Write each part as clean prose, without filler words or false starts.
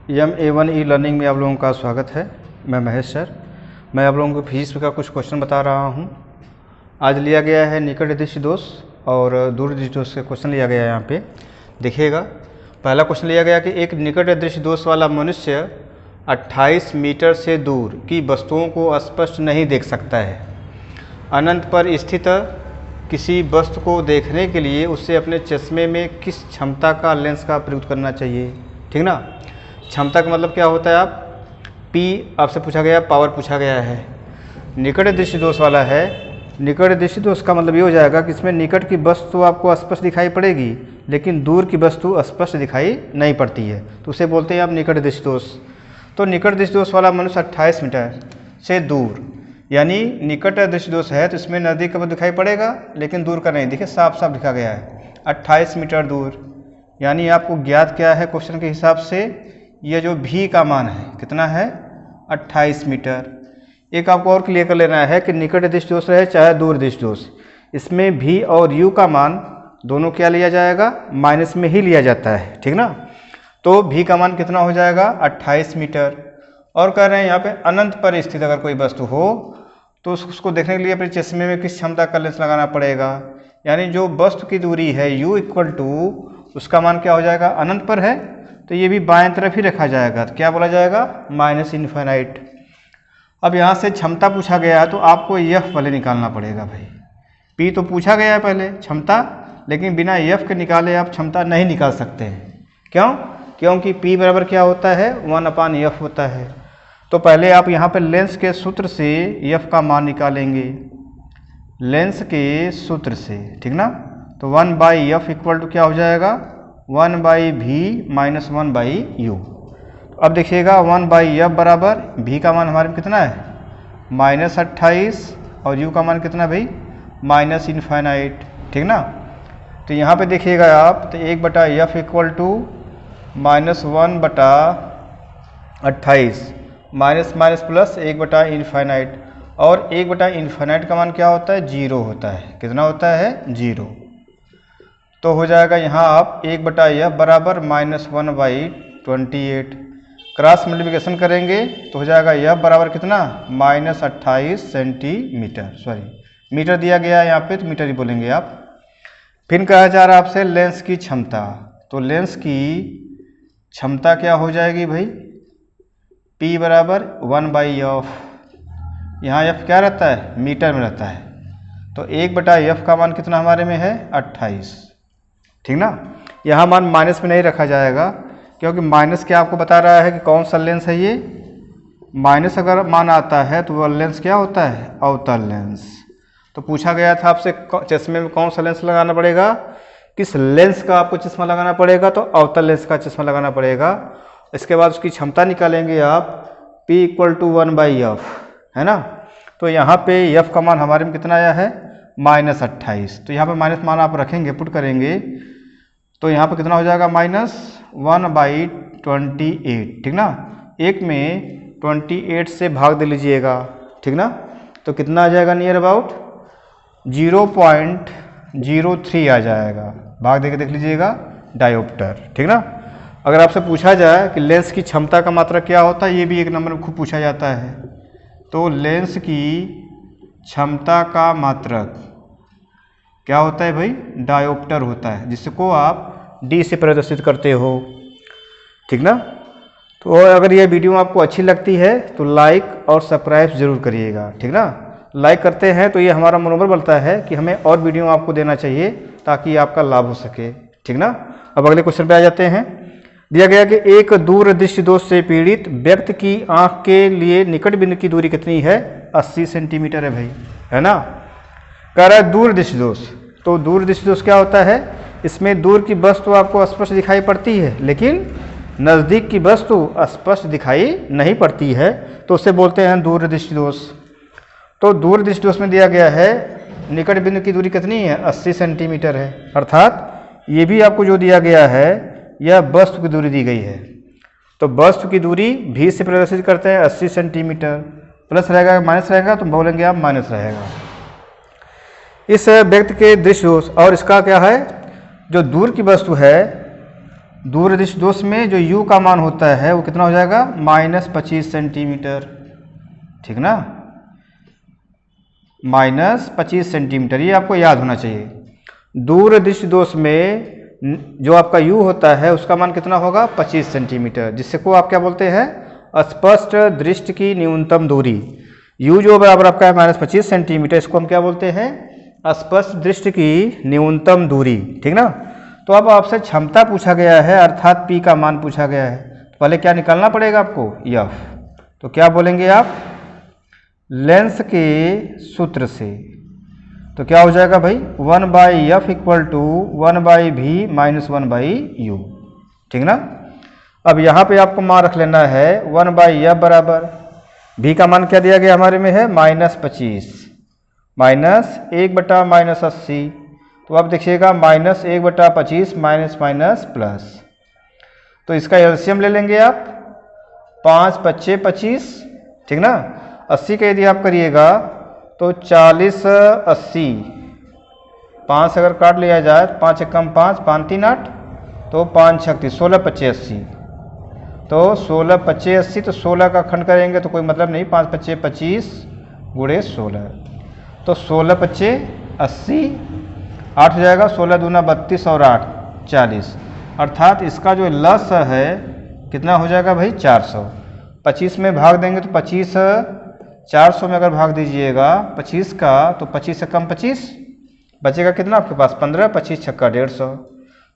MA1 learning में आप लोगों का स्वागत है। मैं महेश सर। मैं आप लोगों को फिजिक्स का कुछ क्वेश्चन बता रहा हूं। आज लिया गया है निकट दृष्टि दोष और दूर दृष्टि दोष के क्वेश्चन लिया गया है। यहाँ पे देखिएगा, पहला क्वेश्चन लिया गया कि एक निकट दृष्टि दोष वाला मनुष्य 28 मीटर से दूर की वस्तुओं को स्पष्ट नहीं देख सकता है। अनंत पर स्थित किसी वस्तु को देखने के लिए उसे अपने चश्मे में किस क्षमता का लेंस का प्रयोग करना चाहिए। ठीक ना, क्षमता का मतलब क्या होता है, आप P आपसे पूछा गया, पावर पूछा गया है। निकट दृष्टि दोष वाला है। निकट दृष्टि दोष का मतलब ये हो जाएगा कि इसमें निकट की वस्तु आपको स्पष्ट दिखाई पड़ेगी लेकिन दूर की वस्तु स्पष्ट दिखाई नहीं पड़ती है, तो उसे बोलते हैं आप निकट दृष्टि दोष। तो निकट दृष्टि दोष वाला मनुष्य 28 मीटर से दूर, यानी निकट दृष्टि दोष है तो इसमें नज़दीक का दिखाई पड़ेगा लेकिन दूर का नहीं। देखिए साफ साफ लिखा गया है 28 मीटर दूर, यानी आपको ज्ञात क्या है क्वेश्चन के हिसाब से, यह जो भी का मान है कितना है 28 मीटर। एक आपको और क्लियर कर लेना है कि निकट दृष्टि दोष रहे चाहे दूर दृष्टि दोष, इसमें भी और यू का मान दोनों क्या लिया जाएगा, माइनस में ही लिया जाता है। ठीक ना, तो भी का मान कितना हो जाएगा 28 मीटर। और कह रहे हैं यहाँ पे अनंत पर स्थित अगर कोई वस्तु हो तो उसको देखने के लिए अपने चश्मे में किस क्षमता का लेंस लगाना पड़ेगा। यानी जो वस्तु की दूरी है u इक्वल टू उसका मान क्या हो जाएगा, अनंत पर है तो ये भी बाएं तरफ ही रखा जाएगा, तो क्या बोला जाएगा माइनस इन्फिनाइट। अब यहाँ से क्षमता पूछा गया है तो आपको यफ पहले निकालना पड़ेगा भाई। पी तो पूछा गया है पहले क्षमता, लेकिन बिना यफ के निकाले आप क्षमता नहीं निकाल सकते हैं। क्यों? क्योंकि पी बराबर क्या होता है 1/f होता है। तो पहले आप यहाँ पर लेंस के सूत्र से यफ का मान निकालेंगे, लेंस के सूत्र से। ठीक ना, तो 1/f इक्वल टू क्या हो जाएगा 1/v माइनस 1/u। अब देखिएगा 1/f बराबर v का मान हमारे में कितना है -28 और u का मान कितना भाई माइनस इन्फिनाइट। ठीक ना, तो यहाँ पे देखिएगा आप तो 1/f equal to -1/28 minus minus plus 1/इन्फिनाइट, और 1/इन्फिनाइट का मान क्या होता है 0 होता है। कितना होता है 0। तो हो जाएगा यहाँ आप 1/f बराबर -1/28, क्रॉस मल्टीप्लिकेशन करेंगे तो हो जाएगा f बराबर कितना -28 सेंटीमीटर, सॉरी मीटर दिया गया है यहाँ पे तो मीटर ही बोलेंगे आप। फिर कहा जा रहा है आपसे लेंस की क्षमता, तो लेंस की क्षमता क्या हो जाएगी भाई, P बराबर 1/f, यहाँ f क्या रहता है मीटर में रहता है, तो 1/f का मान कितना हमारे में है 28। ठीक ना, यहाँ मान माइनस में नहीं रखा जाएगा क्योंकि माइनस क्या आपको बता रहा है कि कौन सा लेंस है ये, माइनस अगर मान आता है तो वह लेंस क्या होता है अवतल लेंस। तो पूछा गया था आपसे चश्मे में कौन सा लेंस लगाना पड़ेगा, किस लेंस का आपको चश्मा लगाना पड़ेगा, तो अवतल लेंस का चश्मा लगाना पड़ेगा। इसके बाद उसकी क्षमता निकालेंगे आप P इक्वल टू 1/f, है ना। तो यहाँ पे f का मान हमारे में कितना आया है -28, तो यहाँ पे माइनस मान आप रखेंगे, पुट करेंगे तो यहाँ पे कितना हो जाएगा -1/28। ठीक ना, एक में 28 से भाग दे लीजिएगा। ठीक ना, तो कितना आ जाएगा नियर अबाउट 0.03 आ जाएगा, भाग दे के देख लीजिएगा डायोप्टर। ठीक ना, अगर आपसे पूछा जाए कि लेंस की क्षमता का मात्रक क्या होता है, ये भी एक नंबर में खूब पूछा जाता है। तो लेंस की क्षमता का मात्रक क्या होता है भाई, डायोप्टर होता है, जिसको आप D से प्रदर्शित करते हो। ठीक ना, तो अगर ये वीडियो आपको अच्छी लगती है तो लाइक और सब्सक्राइब जरूर करिएगा। ठीक ना, लाइक करते हैं तो ये हमारा मनोबल बढ़ता है कि हमें और वीडियो आपको देना चाहिए ताकि आपका लाभ हो सके। ठीक ना, अब अगले क्वेश्चन पे आ जाते हैं। दिया गया कि एक दूर दृष्टि दोष से पीड़ित व्यक्ति की आंख के लिए निकट बिंदु की दूरी कितनी है 80 सेंटीमीटर है भाई, है ना। कह रहा है दूर दृष्टि दोष, तो दूर दृष्टि दोष क्या होता है, इसमें दूर की वस्तु आपको स्पष्ट दिखाई पड़ती है लेकिन नज़दीक की वस्तु स्पष्ट दिखाई नहीं पड़ती है, तो उसे बोलते हैं दूर दृष्टि दोष। तो दूर दृष्टि दोष में दिया गया है निकट बिंदु की दूरी कितनी है 80 सेंटीमीटर है, अर्थात ये भी आपको जो दिया गया है यह वस्तु की दूरी दी गई है। तो वस्तु की दूरी भी से प्रदर्शित करते हैं 80 सेंटीमीटर, प्लस रहेगा माइनस रहेगा तो बोलेंगे आप माइनस रहेगा। इस व्यक्ति के दृष्टि दोष और इसका क्या है, जो दूर की वस्तु है दूरदृष्टि दोष में जो u का मान होता है वो कितना हो जाएगा -25 सेंटीमीटर, ठीक ना, -25 सेंटीमीटर, ये आपको याद होना चाहिए। दूरदृष्टि दोष में जो आपका u होता है उसका मान कितना होगा 25 सेंटीमीटर, जिससे को आप क्या बोलते हैं स्पष्ट दृष्टि की न्यूनतम दूरी। u जो बराबर आपका है -25 सेंटीमीटर, इसको हम क्या बोलते हैं स्पष्ट दृष्टि की न्यूनतम दूरी, ठीक ना। तो अब आपसे क्षमता पूछा गया है अर्थात P का मान पूछा गया है, तो पहले क्या निकालना पड़ेगा आपको F। तो क्या बोलेंगे आप लेंस के सूत्र से, तो क्या हो जाएगा भाई 1/F = 1/V - 1/U, ठीक ना। अब यहाँ पे आपको मान रख लेना है 1/F बराबर V का मान क्या दिया गया हमारे में है -25 -1/-80, तो अब देखिएगा -1/25 माइनस प्लस, तो इसका एलसीएम ले लेंगे आप 5 × 5 = 25, ठीक ना। 80 का यदि आप करिएगा तो 40 80, 5 अगर काट लिया जाए 5 × 5 = 5, 5 × 3 = 8, तो 5 × 6 = 16 × 5 = 80, तो 16 × 5 = 80, तो 16 का खंड करेंगे तो कोई मतलब नहीं, 5 × 5 = 25 × 16, तो 16 × 5 = 80, 8 हो जाएगा, 16 दूना 32 और 8 40, अर्थात इसका जो लस है कितना हो जाएगा भाई 400। 25 में भाग देंगे तो 25 400 में अगर भाग दीजिएगा 25 का, तो 25 से कम 25 बचेगा कितना आपके पास 15, 25 × 6 = 150,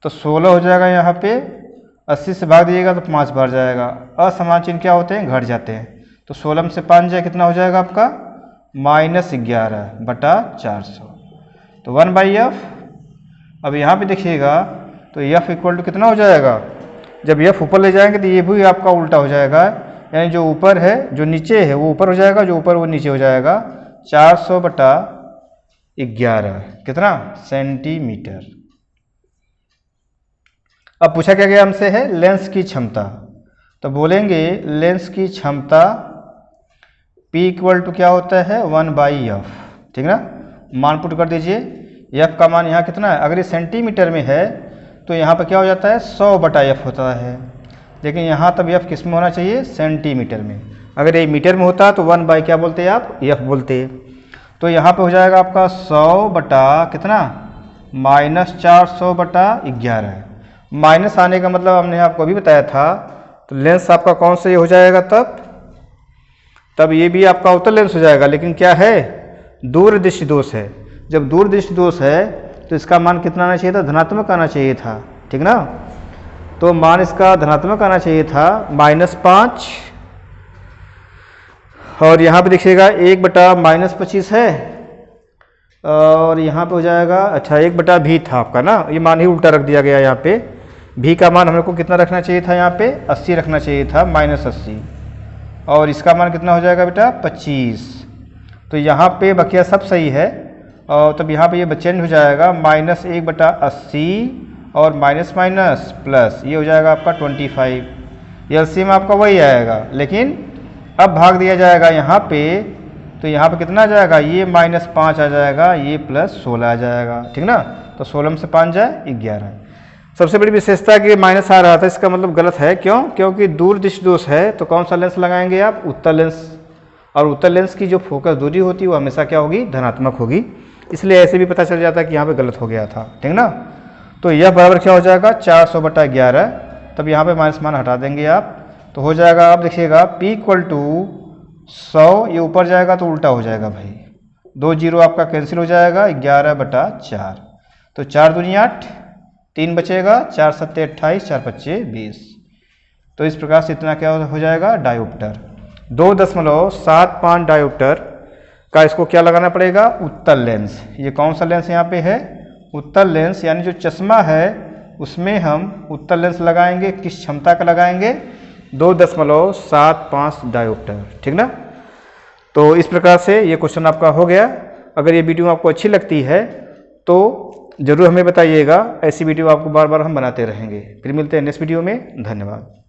तो 16 हो जाएगा। यहाँ पे 80 से भाग दीजिएगा तो 5 बार जाएगा, असमान चिन्ह क्या होते हैं घट जाते हैं, तो 16 में से 5 जाए कितना हो जाएगा आपका -11/400, तो 1/F। अब यहाँ पे देखिएगा तो F = कितना हो जाएगा, जब F ऊपर ले जाएंगे तो ये भी आपका उल्टा हो जाएगा, यानी जो ऊपर है जो नीचे है वो ऊपर हो जाएगा, जो ऊपर वो नीचे हो जाएगा, 400/11 कितना सेंटीमीटर। अब पूछा क्या गया हमसे है लेंस की क्षमता, तो बोलेंगे लेंस की क्षमता P = क्या होता है 1/F, ठीक ना। मान पुट कर दीजिए, F का मान यहाँ कितना है, अगर ये सेंटीमीटर में है तो यहाँ पर क्या हो जाता है 100/F होता है, लेकिन यहाँ तब F किस में होना चाहिए सेंटीमीटर में, अगर ये मीटर में होता तो 1/ क्या बोलते आप F बोलते, तो यहाँ पे हो जाएगा आपका 100 कितना -400/11, माइनस आने का मतलब हमने आपको अभी बताया था, तो लेंस आपका कौन सा ये हो जाएगा तब ये भी आपका उत्तल लेंस हो जाएगा, लेकिन क्या है दूरदृष्टि दोष है। जब दूरदृष्टि दोष है तो इसका मान कितना आना चाहिए था धनात्मक आना चाहिए था, ठीक ना, तो मान इसका धनात्मक आना चाहिए था -5, और यहाँ पे देखिएगा 1/-25 है, और यहाँ पे हो जाएगा अच्छा 1/V था आपका ना, ये मान ही उल्टा रख दिया गया। यहाँ पे V का मान हमको कितना रखना चाहिए था, यहाँ पे 80 रखना चाहिए था -80, और इसका मान कितना हो जाएगा बेटा 25, तो यहाँ पे बकिया सब सही है, और तब यहाँ पे ये चेंज हो जाएगा -1/80 और माइनस प्लस, ये हो जाएगा आपका 25, एलसीएम आपका वही आएगा, लेकिन अब भाग दिया जाएगा यहाँ पे, तो यहाँ पे कितना आ जाएगा ये -5 आ जाएगा, ये +16 आ जाएगा, ठीक ना, तो 16 में से 5 जाए 11। सबसे बड़ी विशेषता कि माइनस आ रहा था, इसका मतलब गलत है, क्यों, क्योंकि दूरदृष्टि दोष है, तो कौन सा लेंस लगाएंगे आप उत्तल लेंस, और उत्तल लेंस की जो फोकस दूरी होती है वो हमेशा क्या होगी धनात्मक होगी, इसलिए ऐसे भी पता चल जाता है कि यहाँ पे गलत हो गया था, ठीक ना। तो यह बराबर क्या हो जाएगा 400/11, तब यहाँ पे माइनस मान हटा देंगे आप, तो हो जाएगा आप देखिएगा P = 100, ये ऊपर जाएगा तो उल्टा हो जाएगा भाई, 2 0 आपका कैंसिल हो जाएगा 11/4, तो 4 दूनी 8, 3 बचेगा, 4 7 28, 4 5 20, तो इस प्रकार से इतना क्या हो जाएगा डायोप्टर 2.75 डायोप्टर का इसको क्या लगाना पड़ेगा उत्तल लेंस। ये कौन सा लेंस यहाँ पे है उत्तल लेंस, यानी जो चश्मा है उसमें हम उत्तल लेंस लगाएंगे, किस क्षमता का लगाएंगे 2.75 डायोप्टर, ठीक ना। तो इस प्रकार से ये क्वेश्चन आपका हो गया। अगर ये वीडियो आपको अच्छी लगती है तो ज़रूर हमें बताइएगा, ऐसी वीडियो आपको बार बार हम बनाते रहेंगे। फिर मिलते हैं नेक्स्ट वीडियो में, धन्यवाद।